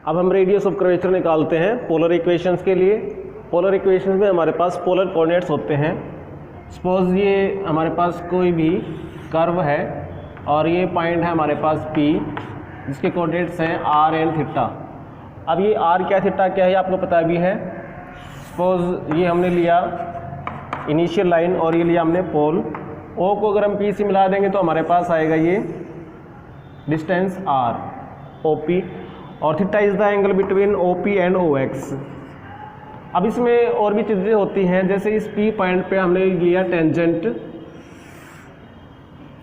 अब हम radius of curvature निकालते हैं पोलर इक्वेशंस के लिए। पोलर इक्वेशंस में हमारे पास पोलर कोऑर्डिनेट्स होते हैं। सपोज ये हमारे पास कोई भी कर्व है और ये पॉइंट है हमारे पास P, जिसके कोऑर्डिनेट्स हैं r एंड थीटा। अब ये r क्या थीटा क्या है आपको पता भी है। सपोज ये हमने लिया इनिशियल लाइन और ये लिया हमने पोल। O को अगर हम P से मिला देंगे तो हमारे पास आएगा ये डिस्टेंस r OP, और theta is the angle between OP and OX। अब इसमें और भी चीज़ें होती हैं, जैसे इस P पॉइंट पे हमने लिया टेंजेंट,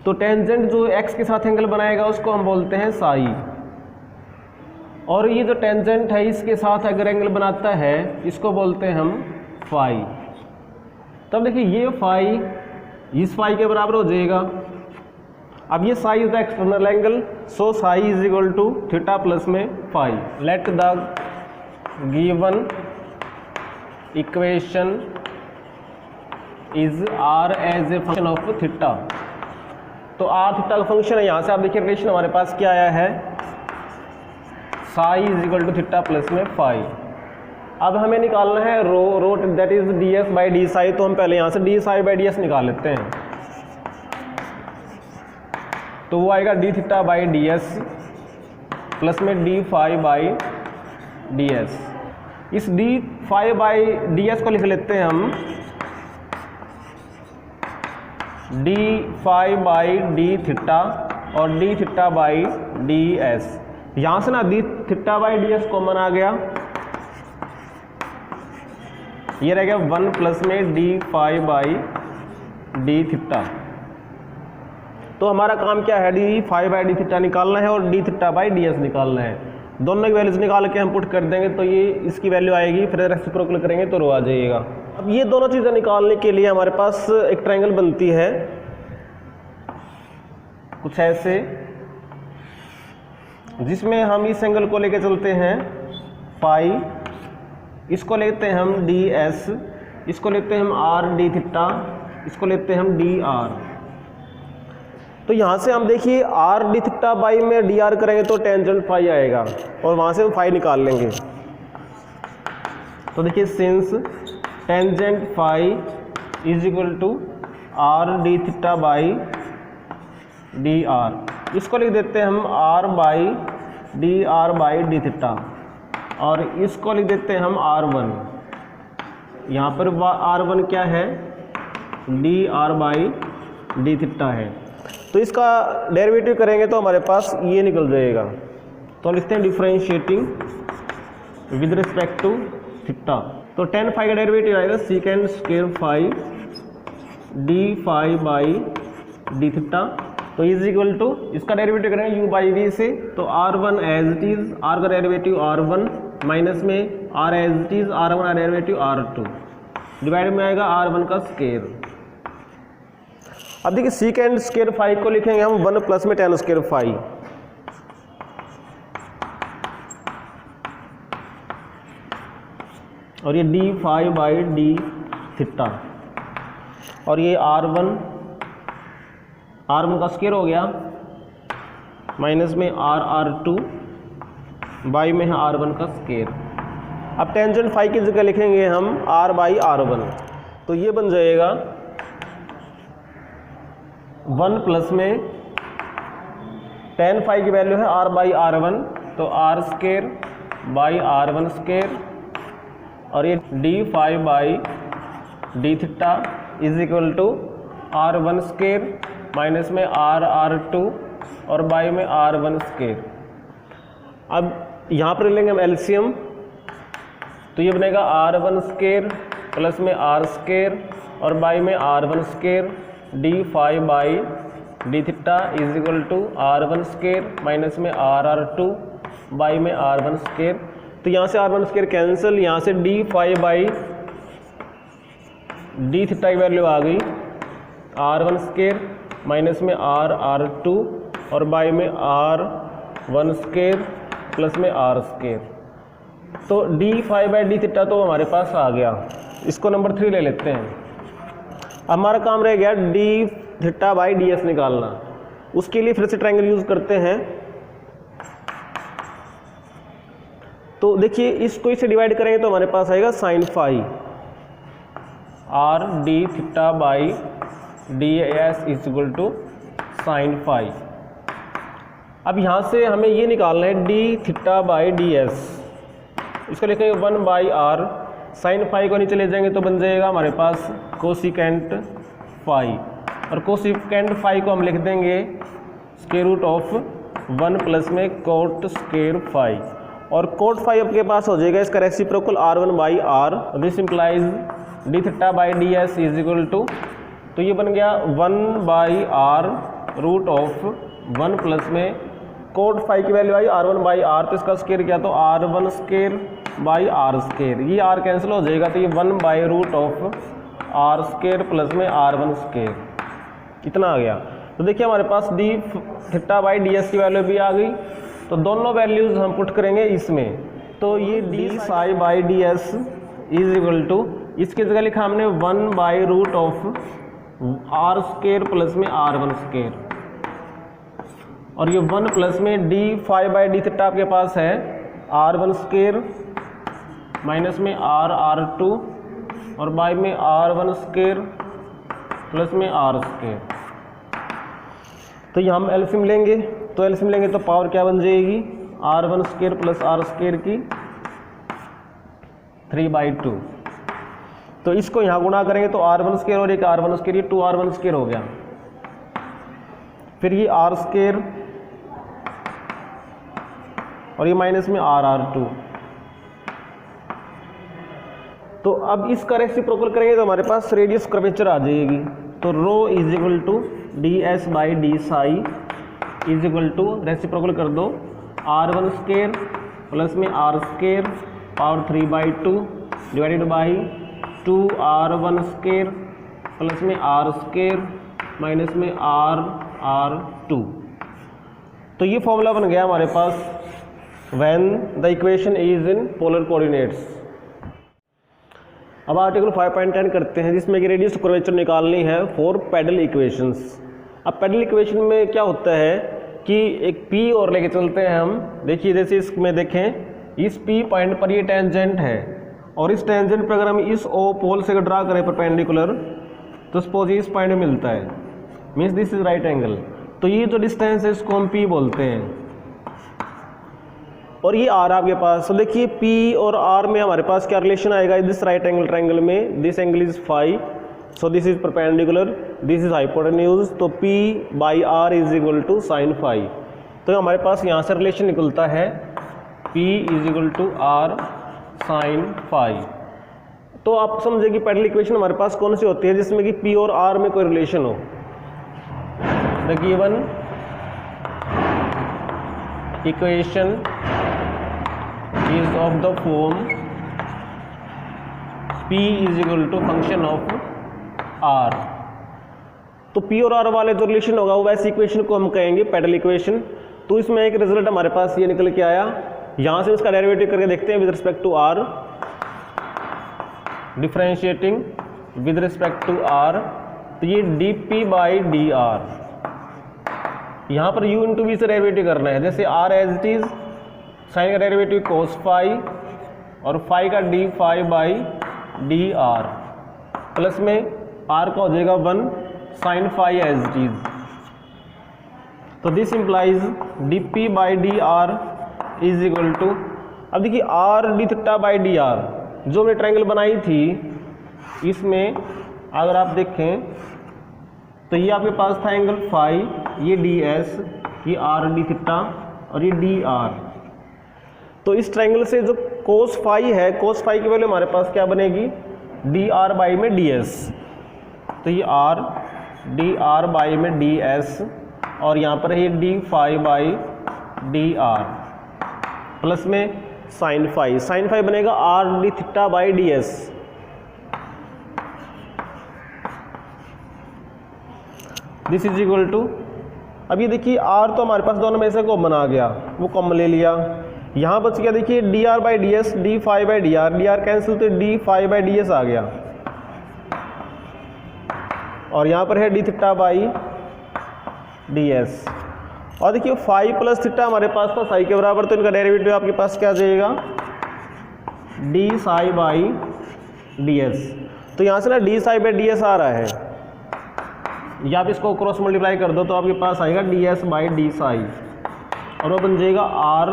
तो टेंजेंट जो x के साथ एंगल बनाएगा उसको हम बोलते हैं साई, और ये जो टेंजेंट है इसके साथ अगर एंगल बनाता है इसको बोलते हैं हम फाई। तब देखिए ये फाई इस फाई के बराबर हो जाएगा। अब ये psi is the external angle, so psi is equal to theta plus में phi. Let the given equation is r as a function of theta. तो r थीटा का फंक्शन है। यहाँ से आप देखिए रिलेशन हमारे पास क्या आया है, psi is equal to theta plus में फाई। अब हमें निकालना है rho that is ds by D psi. तो हम पहले यहाँ से डी साई बाई ds निकाल लेते हैं, तो वो आएगा D theta by ds plus में डी फाई बाई ds। इस डी फाई बाई ds को लिख लेते हैं हम D phi by D theta और डी थीटा बाई ds। यहाँ से ना D theta by ds common आ गया, ये रह गया 1 प्लस में D phi by D theta. तो हमारा काम क्या है, D phi by D theta निकालना है और डी थीटा बाई ds निकालना है। दोनों की वैल्यूज निकाल के हम पुट कर देंगे तो ये इसकी वैल्यू आएगी, फिर रेसिप्रोकल करेंगे तो रो आ जाएगा। अब ये दोनों चीज़ें निकालने के लिए हमारे पास एक ट्रायंगल बनती है कुछ ऐसे, जिसमें हम इस एंगल को लेके चलते हैं फाई, इसको लेते हैं हम ds, इसको लेते हैं हम r डी थीटा, इसको लेते हैं हम dr। तो यहाँ से हम देखिए r डी थीटा बाई में dr करेंगे तो टेंजेंट फाई आएगा और वहाँ से हम फाई निकाल लेंगे। तो देखिए since tangent phi is equal to r D theta by dr, इसको लिख देते हैं हम r by dr by D theta, और इसको लिख देते हैं हम r1। यहाँ पर r1 क्या है, dr बाई डी थीटा है। तो इसका डेरिवेटिव करेंगे तो हमारे पास ये निकल जाएगा। तो हम लिखते हैं differentiating with respect to theta. तो tan फाई का डेरिवेटिव आएगा secant square phi D phi by D theta. तो इज इक्वल टू इसका डेरिवेटिव करेंगे u बाई v से, तो r1 as it is, r का डेरिवेटिव r1 माइनस में r as it is r1 का डेरिवेटिव r2 डिवाइड में आएगा r1 का स्क्वायर। अब देखिए सीकेंड स्क्वायर फाई को लिखेंगे हम 1 प्लस में tan स्क्वायर फाई, और ये D phi by D theta, और ये r1 का स्क्वायर हो गया माइनस में r2 बाई में है r1 का स्क्वायर। अब टेंजेंट फाई की जगह लिखेंगे हम r बाई r1, तो ये बन जाएगा 1 प्लस में tan फाई की वैल्यू है r बाई r1, तो r square by r1 square, और ये D phi by D theta is equal to r1 square minus में r2 और बाई में r1 स्क्वायर। अब यहाँ पर लेंगे हम एलसीएम, तो ये बनेगा r1 स्क्वायर प्लस में r स्क्वायर और बाई में r1 square D phi by D theta is equal to r1 square minus में r2 बाई में r1 स्क्वायर। तो यहाँ से r1 स्क्वायर कैंसिल, यहाँ से D phi by D theta की वैल्यू आ गई r1 स्क्वायर माइनस में r2 और बाई में r1 स्क्वायर प्लस में r स्क्वायर। तो D phi by D theta तो हमारे पास आ गया, इसको नंबर 3 ले लेते हैं। हमारा काम रह गया डी थीटा बाई ds निकालना। उसके लिए फिर से ट्रायंगल यूज करते हैं। तो देखिए इसको इसे डिवाइड करेंगे तो हमारे पास आएगा sine phi R D theta by D S is equal to sine phi. अब यहाँ से हमें ये निकालना है D theta by D S, इसको लिखेंगे 1 बाई आर, साइन फाई को नीचे ले जाएंगे तो बन जाएगा हमारे पास कोसिकेंट फाई, और कोसिकेंट फाई को हम लिख देंगे स्क्वायर रूट ऑफ 1 प्लस में कोट स्क्वायर फाई, और कोट फाई आपके पास हो जाएगा इसका reciprocal r1 by R, this implies D theta by D S is equal to, तो ये बन गया 1 by R root of 1 plus में कोट फाई की वैल्यू आई r1 बाई आर, तो इसका स्क्वायर किया तो r1 square by R square, ये r कैंसिल हो जाएगा तो ये 1 by root of are square plus में r1 स्क्वायर, इतना आ गया। तो देखिए हमारे पास D theta by D S की वैल्यू भी आ गई, तो दोनों वैल्यूज़ हम पुट करेंगे इसमें, तो ये d psi by D S is equal to, इसकी जगह लिखा हमने 1 by root of are square plus में r1 स्क्वायर, और ये 1 प्लस में D phi by D theta आपके पास है r1 स्क्वायर माइनस में r2 और बाई में r1 स्क्वायर प्लस में r स्क्वायर। तो ये हम एलसीएम लेंगे, तो एलसीएम लेंगे तो पावर क्या बन जाएगी r1 square plus r square की 3/2, तो इसको यहाँ गुणा करेंगे तो r1 स्क्वायर और एक r1 स्क्वायर, ये 2r1 स्क्वायर हो गया, फिर ये r स्क्वायर और ये माइनस में r2। तो अब इसका रेसिप्रोकल करेंगे तो हमारे पास रेडियस कर्वेचर आ जाएगी, तो rho is equal to D S by D psi is equal to, reciprocal कर दो r1 स्क्वायर प्लस में r square power 3/2 divided by 2r1 square plus में r स्क्वायर माइनस में r2। तो ये फॉर्मूला बन गया हमारे पास when the equation is in polar coordinates. अब आर्टिकल 5.10 करते हैं, जिसमें कि रेडियस कर्वेचर निकालनी है फॉर पैडल इक्वेशंस। अब पैडल इक्वेशन में क्या होता है कि एक P और लेके चलते हैं हम, देखिए जैसे इसमें देखें इस P पॉइंट पर ये टेंजेंट है, और इस टेंजेंट पर अगर हम इस O पोल से ड्रा करें परपेंडिकुलर, तो सपोज इस पॉइंट में मिलता है, means this is right angle, तो ये जो डिस्टेंस है इसको हम P बोलते हैं, और ये R आपके पास। तो देखिए P और R में हमारे पास क्या रिलेशन आएगा, दिस राइट एंगल ट्रायंगल में this angle is phi, so this is perpendicular, this is hypotenuse, तो P by R is equal to sine phi. तो हमारे पास यहाँ से रिलेशन निकलता है P is equal to R sine phi. तो आप समझे कि पैडल इक्वेशन हमारे पास कौन सी होती है जिसमें कि P और R में कोई रिलेशन हो। The given equation is of the form P is equal to function of R। तो P और R वाले जो रिलेशन होगा वो वैसी इक्वेशन को हम कहेंगे पैडल इक्वेशन। तो इसमें एक रिजल्ट हमारे पास ये निकल के आया, यहाँ से इसका डेरिवेटिव करके देखते हैं with respect to R, differentiating with respect to R, तो ये dP बाई डी आर, यहाँ पर u इंटू वी से डेरिवेटिव करना है, जैसे R as it is, sine का डेरिवेटिव कोस फाई और फाई का D phi by D R, plus में R का हो जाएगा 1 sine phi as it is, तो this implies D P by D R is equal to, अब देखिए R D theta by D R जो हमने ट्रायंगल बनाई थी, इसमें अगर आप देखें तो ये आपके पास था एंगल फाई, ये डी एस, ये R डी थीटा और ये डी आर। तो इस ट्रायंगल से जो कोस फाई है, कोस फाई की वैल्यू हमारे पास क्या बनेगी डी आर बाई में डी एस, तो ये आर डी आर बाई में डी एस, और यहाँ पर है D phi by D R, plus में साइन फाई, साइन फाई बनेगा R D theta by D S. This is equal to, अब ये देखिए आर तो हमारे पास दोनों में से कॉमन आ गया, वो कॉमन ले लिया, यहाँ बच गया देखिए D R by D S, D phi by D R cancel, तो D phi by D S आ गया, और यहाँ पर है D theta by D S, और देखिए फाई प्लस थीटा हमारे पास था साई के बराबर, तो इनका डेरिवेटिव आपके पास क्या आ जाएगा D psi by D S. तो यहाँ से ना D psi by D S आ रहा है, या आप इसको क्रॉस मल्टीप्लाई कर दो तो आपके पास आएगा D S by D Sai, और वो बन जाएगा आर।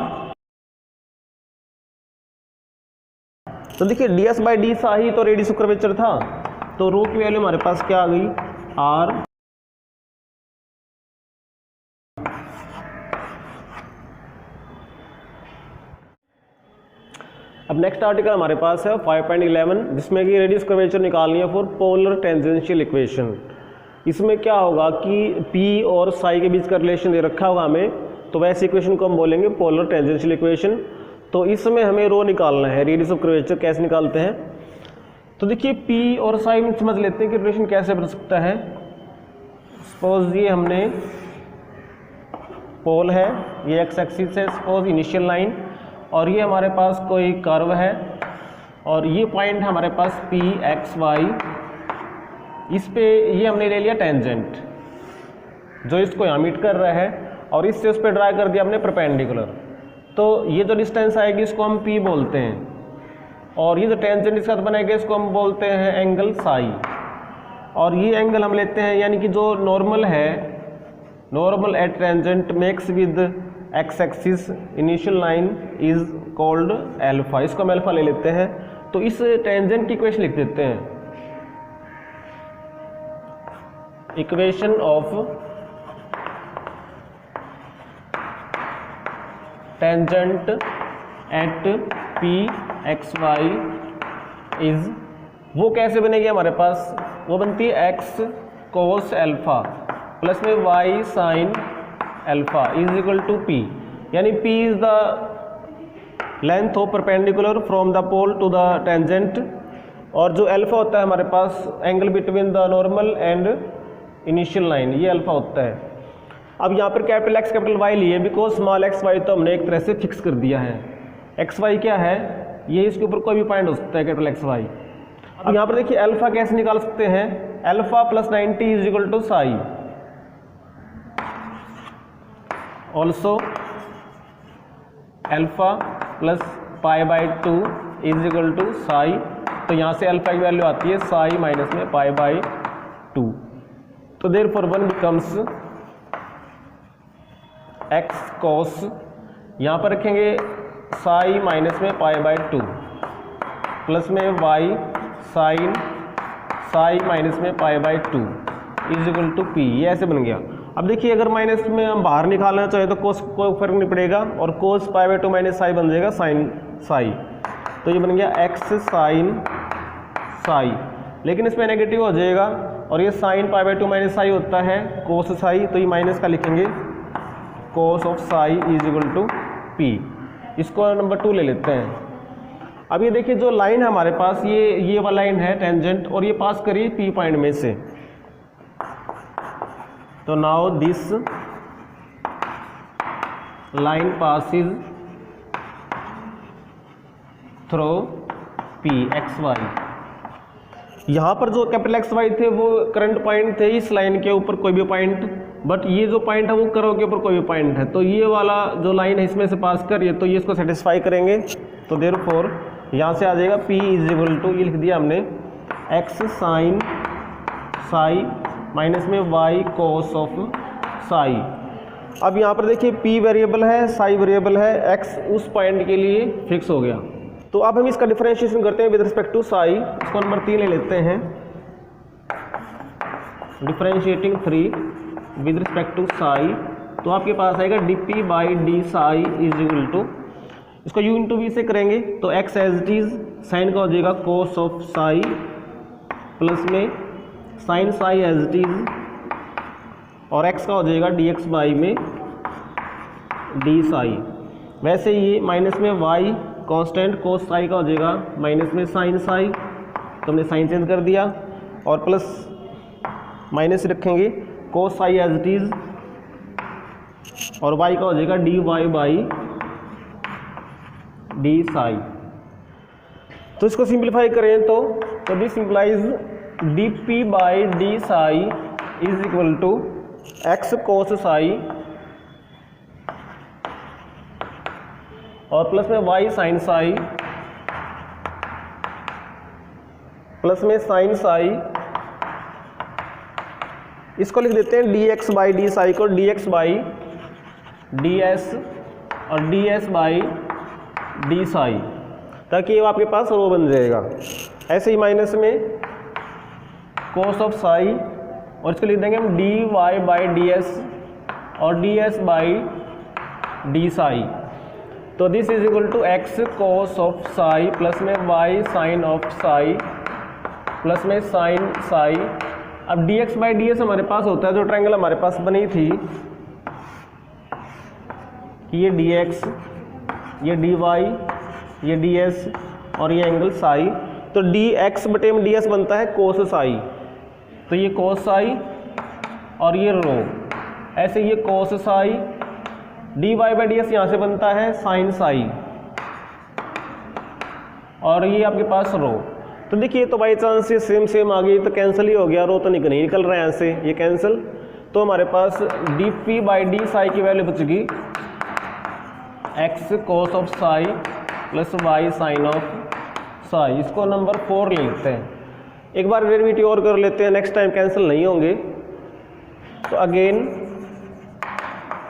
तो देखिए D S by D psi तो रेडियस ऑफ कर्वेचर था, तो रो की वैल्यू हमारे पास क्या आ गई, आर। अब नेक्स्ट आर्टिकल हमारे पास है 5.11, जिसमें कि रेडियस कर्वेचर निकालनी है फॉर पोलर टेंजेंशियल इक्वेशन। इसमें क्या होगा कि P और साई के बीच का रिलेशन दे रखा होगा हमें, तो वैसे इक्वेशन को हम बोलेंगे पोलर टेंजेंशियल इक्वेशन। तो इसमें हमें रो निकालना है, रेडियस ऑफ कर्वेचर कैसे निकालते हैं। तो देखिए P और साई में समझ लेते हैं कि रिलेशन कैसे बन सकता है। सपोज ये हमने पोल है, ये एक्स एक्सिस है सपोज इनिशियल लाइन, और ये हमारे पास कोई कर्व है, और ये पॉइंट है हमारे पास पी एक्स वाई। इस पे ये हमने ले लिया टेंजेंट जो इसको यहाँ मीट कर रहा है, और इससे उस पर ड्रा कर दिया हमने परपेंडिकुलर। तो ये जो डिस्टेंस आएगी इसको हम पी बोलते हैं, और ये जो टेंजेंट इसके साथ बनेगा इसको हम बोलते हैं एंगल साई। और ये एंगल हम लेते हैं, यानी कि जो नॉर्मल है, normal at tangent makes with x axis initial line is called alpha. इसको हम एल्फा ले लेते हैं। तो इस टेंजेंट की इक्वेशन लिख देते हैं, equation of tangent at P X Y is, वो कैसे बनेगी हमारे पास, वो बनती है एक्स कोस एल्फा प्लस में Y sine alpha is equal to P, यानी P is the length of perpendicular from the pole to the tangent, और जो एल्फा होता है हमारे पास angle between the normal and initial line, ये alpha होता है। अब यहाँ पर कैपिटल एक्स कैपिटल वाई लिए, बिकॉज स्मॉल एक्स वाई तो हमने एक तरह से फिक्स कर दिया है। एक्स वाई क्या है, ये इसके ऊपर कोई भी पॉइंट हो सकता है कैपिटल एक्स वाई। अब यहाँ पर देखिए अल्फा कैसे निकाल सकते हैं, alpha plus 90 is equal to psi, also alpha plus pi by 2 is equal to psi. तो यहाँ से अल्फा की वैल्यू आती है साई माइनस में पाई बाई 2। तो देयरफॉर 1 बिकम्स एक्स कॉस, यहाँ पर रखेंगे साई माइनस में पाई बाई 2 प्लस में वाई साइन साई माइनस में pi by 2 is equal to P. ये ऐसे बन गया। अब देखिए अगर माइनस में हम बाहर निकालना चाहे तो कोस कोई फर्क नहीं पड़ेगा, और कोस पाई बाई 2 माइनस साई बन जाएगा साइन साई। तो ये बन गया एक्स साइन साई, लेकिन इसमें नेगेटिव हो जाएगा, और ये sine pi by 2 minus psi होता है कोस साई, तो ये माइनस का लिखेंगे cos of psi is equal to P. इसको नंबर 2 ले लेते हैं। अब ये देखिए जो लाइन है हमारे पास, ये वाला लाइन है टेंजेंट, और ये पास करिए पी पॉइंट में से। तो now this line passes through P X Y. यहाँ पर जो कैपिटल एक्स वाई थे वो करंट पॉइंट थे इस लाइन के ऊपर कोई भी पॉइंट, बट ये जो पॉइंट है वो कर्व के ऊपर कोई भी पॉइंट है। तो ये वाला जो लाइन है इसमें से पास करिए, तो ये इसको सेटिस्फाई करेंगे। तो देयरफॉर यहाँ से आ जाएगा P इज इक्वल टू, ये लिख दिया हमने एक्स साइन साई माइनस में वाई कोस ऑफ साई। अब यहाँ पर देखिए P वेरिएबल है, साई वेरिएबल है, x उस पॉइंट के लिए फिक्स हो गया। तो अब हम इसका डिफरेंशिएशन करते हैं विद रिस्पेक्ट टू साई। इसको नंबर 3 ले लेते हैं, differentiating 3 with respect to psi. तो आपके पास आएगा dp by D psi is equal to, इसको u इंटू वी से करेंगे तो x as it is, sine का हो जाएगा कोस ऑफ साई प्लस में sine psi as it is, और x का हो जाएगा dx बाई में डी साई। वैसे ही माइनस में y कांस्टेंट कोस साई का हो जाएगा माइनस में साइन साई, तो हमने साइन चेंज कर दिया, और प्लस माइनस रखेंगे cos psi as it is, और y का हो जाएगा D Y by D psi. तो इसको सिंप्लीफाई करें तो this implies dp by D psi is equal to X cos psi और प्लस में y साइन साई प्लस में साइन साई, इसको लिख देते हैं D X by D psi को D X by D S और D S by D psi, ताकि ये आपके पास रो बन जाएगा। ऐसे ही माइनस में कोस ऑफ साई, और इसको लिख देंगे हम D Y by D S और D S by D psi. तो this is equal to X cos of psi plus में Y sine of psi plus में साइन साई। अब D X by D S हमारे पास होता है, जो ट्रायंगल हमारे पास बनी थी कि ये डी एक्स, ये डी वाई, ये डी एस और ये एंगल साई। तो डी एक्स बटे में डी एस बनता है कोस साई, तो ये कोस साई और ये रो, ऐसे ये cos psi, D Y by D S यहाँ से बनता है साइन साई और ये आपके पास रो। तो देखिए तो बाई चांस ये सेम आ गई तो कैंसिल ही हो गया, रो तो नहीं निकल रहा है यहाँ से, ये कैंसिल। तो हमारे पास D P by D psi की वैल्यू बचेगी X cos of psi plus Y sine of psi. इसको नंबर 4 ले लेते हैं। एक बार डेरिवेटिव और कर लेते हैं, नेक्स्ट टाइम कैंसिल नहीं होंगे। तो अगेन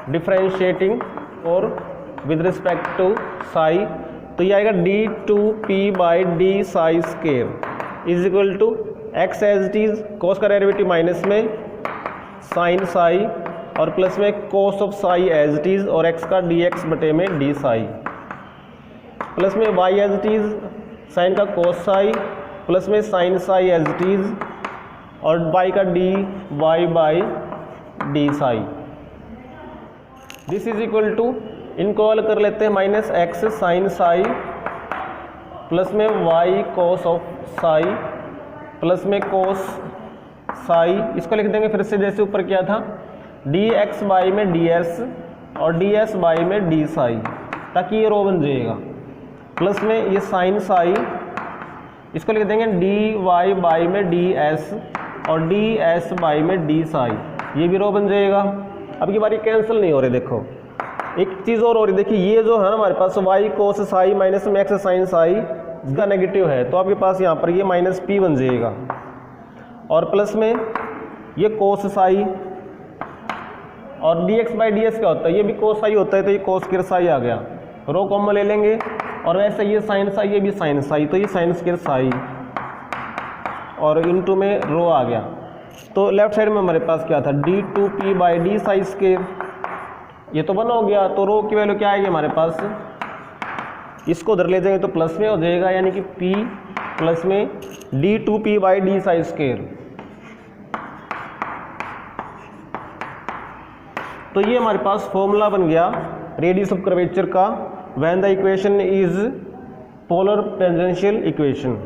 डिफरेंशिएटिंग और विद रिस्पेक्ट टू साई, तो ये आएगा D two P by D psi square is equal to X as it is, cos का डेरिवेटिव माइनस में साइन साई और प्लस में cos of psi as it is और X का D X बटे में डी साई, प्लस में Y as it is sine का कोस साई प्लस में sine psi as it is और वाई का D Y by D psi. This is equal to, इनको अलग कर लेते हैं, minus X sine psi plus में Y cos of psi plus में कोस साई। इसको लिख देंगे फिर से जैसे ऊपर किया था, डी एक्स बाई में डी एस और डी एस बाई में डी साई, ताकि ये रो बन जाएगा। प्लस में ये साइन साई, इसको लिख देंगे डी वाई बाई में डी एस और डी एस बाई में डी साई, ये भी रो बन जाएगा। अब की बारी कैंसिल नहीं हो रही। देखो एक चीज़ और हो रही, देखिए ये जो है ना हमारे पास वाई कोस साई माइनस में एक्स साइन साई इसका नेगेटिव है, तो आपके पास यहाँ पर ये माइनस पी बन जाएगा और प्लस में ये कोस साई और D X by D S क्या होता है, ये भी कोस साई होता है, तो ये कोस स्क्वायर साई आ गया, रो कॉमन ले लेंगे। और वैसे ये साइन साई, ये भी साइन साई, तो ये साइन स्क्वायर साई और इनटू में रो आ गया। तो लेफ्ट साइड में हमारे पास क्या था, D two P by D psi square, ये तो 1 हो गया। तो रो की वैल्यू क्या आएगी हमारे पास, इसको उधर ले जाएंगे तो प्लस में हो जाएगा, यानी कि p प्लस में D two P by D psi square. तो ये हमारे पास फॉर्मूला बन गया रेडियस ऑफ कर्वेचर का when the equation is polar tangential equation.